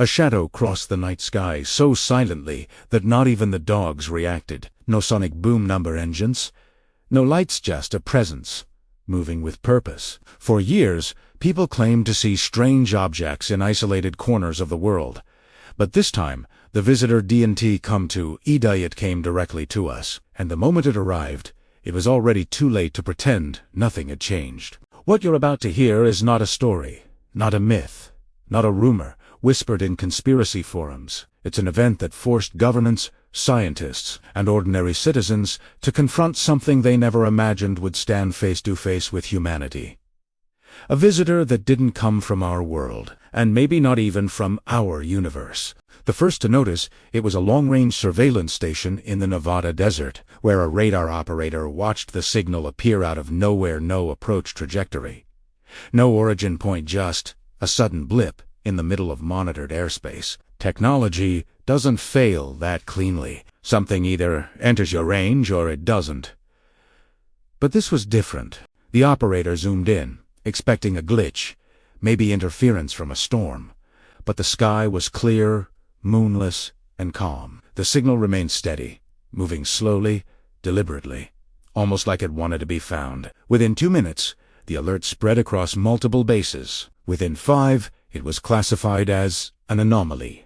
A shadow crossed the night sky so silently that not even the dogs reacted. No sonic boom number engines. No lights, just a presence, moving with purpose. For years, people claimed to see strange objects in isolated corners of the world. But this time, the visitor didn't come to Ida, it came directly to us. And the moment it arrived, it was already too late to pretend nothing had changed. What you're about to hear is not a story, not a myth, not a rumor whispered in conspiracy forums. It's an event that forced governments, scientists, and ordinary citizens to confront something they never imagined would stand face to face with humanity. A visitor that didn't come from our world, and maybe not even from our universe. The first to notice, it was a long-range surveillance station in the Nevada desert, where a radar operator watched the signal appear out of nowhere. No approach trajectory. No origin point, just a sudden blip in the middle of monitored airspace. Technology doesn't fail that cleanly. Something either enters your range or it doesn't. But this was different. The operator zoomed in, expecting a glitch, maybe interference from a storm. But the sky was clear, moonless, and calm. The signal remained steady, moving slowly, deliberately, almost like it wanted to be found. Within 2 minutes, the alert spread across multiple bases. Within 5, it was classified as an anomaly.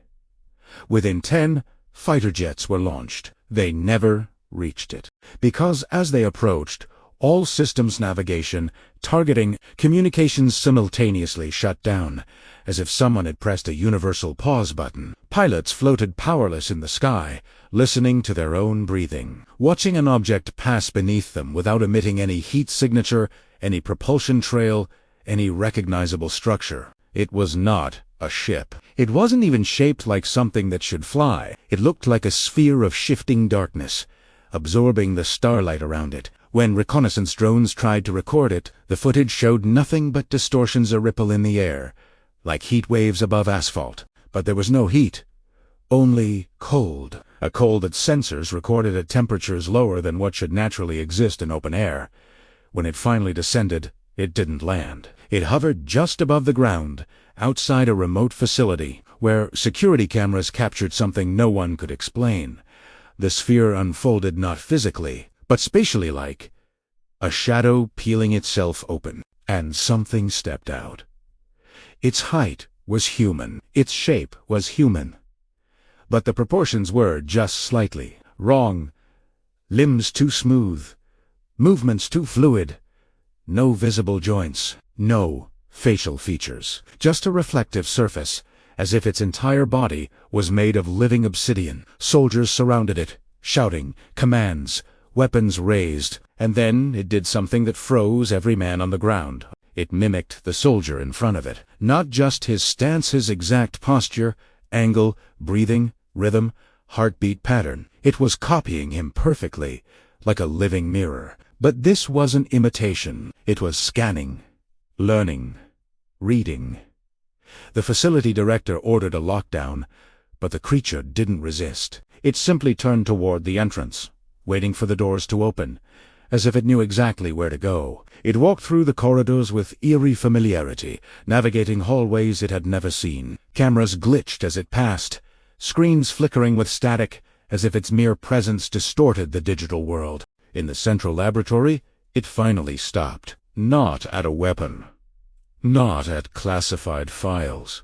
Within 10, fighter jets were launched. They never reached it. Because as they approached, all systems, navigation, targeting, communications simultaneously shut down, as if someone had pressed a universal pause button. Pilots floated powerless in the sky, listening to their own breathing, watching an object pass beneath them without emitting any heat signature, any propulsion trail, any recognizable structure. It was not a ship. It wasn't even shaped like something that should fly. It looked like a sphere of shifting darkness, absorbing the starlight around it. When reconnaissance drones tried to record it, the footage showed nothing but distortions, a ripple in the air, like heat waves above asphalt. But there was no heat, only cold. A cold that sensors recorded at temperatures lower than what should naturally exist in open air. When it finally descended, it didn't land. It hovered just above the ground, outside a remote facility, where security cameras captured something no one could explain. The sphere unfolded not physically, but spatially, like a shadow peeling itself open, and something stepped out. Its height was human. Its shape was human. But the proportions were just slightly wrong. Limbs too smooth, movements too fluid. No visible joints, no facial features, just a reflective surface, as if its entire body was made of living obsidian. Soldiers surrounded it, shouting commands, weapons raised, and then it did something that froze every man on the ground. It mimicked the soldier in front of it. Not just his stance, his exact posture, angle, breathing, rhythm, heartbeat pattern. It was copying him perfectly, like a living mirror. But this wasn't imitation. It was scanning, learning, reading. The facility director ordered a lockdown, but the creature didn't resist. It simply turned toward the entrance, waiting for the doors to open, as if it knew exactly where to go. It walked through the corridors with eerie familiarity, navigating hallways it had never seen. Cameras glitched as it passed, screens flickering with static, as if its mere presence distorted the digital world. In the central laboratory, it finally stopped. Not at a weapon. Not at classified files.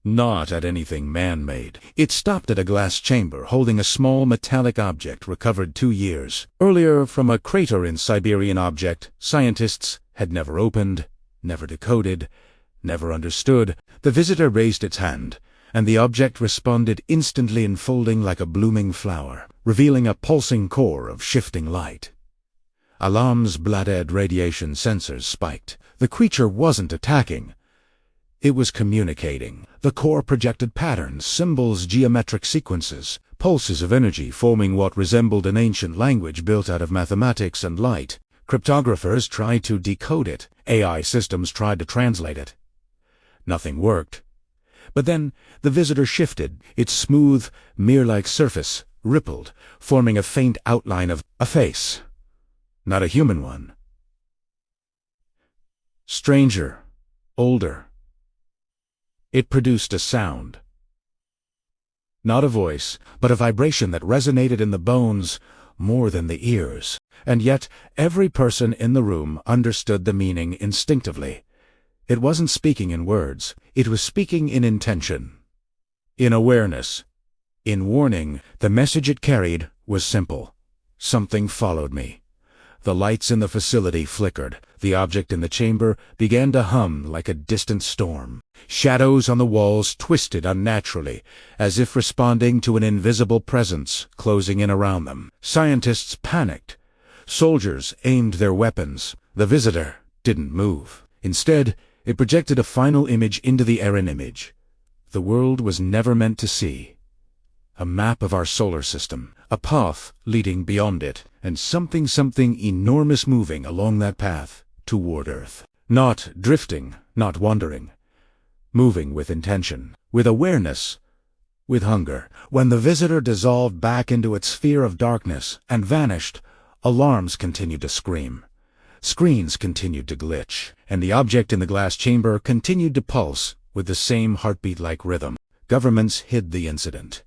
Not at anything man-made. It stopped at a glass chamber holding a small metallic object recovered 2 years earlier from a crater in Siberian. Object scientists had never opened, never decoded, never understood. The visitor raised its hand, and the object responded instantly, unfolding like a blooming flower, revealing a pulsing core of shifting light. Alam's bloodhead radiation sensors spiked. The creature wasn't attacking. It was communicating. The core projected patterns, symbols, geometric sequences, pulses of energy forming what resembled an ancient language built out of mathematics and light. Cryptographers tried to decode it. AI systems tried to translate it. Nothing worked. But then the visitor shifted. Its smooth, mirror-like surface rippled, forming a faint outline of a face. Not a human one. Stranger. Older. It produced a sound. Not a voice, but a vibration that resonated in the bones more than the ears. And yet, every person in the room understood the meaning instinctively. It wasn't speaking in words, it was speaking in intention, in awareness, in warning. The message it carried was simple. Something followed me. The lights in the facility flickered. The object in the chamber began to hum like a distant storm. Shadows on the walls twisted unnaturally, as if responding to an invisible presence closing in around them. Scientists panicked. Soldiers aimed their weapons. The visitor didn't move. Instead, it projected a final image into the Eren image. The world was never meant to see. A map of our solar system, a path leading beyond it, and something enormous moving along that path toward Earth. Not drifting, not wandering. Moving with intention, with awareness, with hunger. When the visitor dissolved back into its sphere of darkness and vanished, alarms continued to scream. Screens continued to glitch, and the object in the glass chamber continued to pulse with the same heartbeat-like rhythm. Governments hid the incident.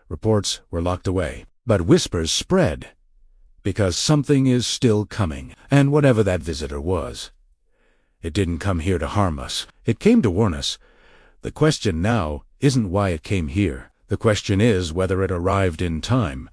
Reports were locked away, but whispers spread, because something is still coming, and whatever that visitor was, it didn't come here to harm us. It came to warn us. The question now isn't why it came here. The question is whether it arrived in time.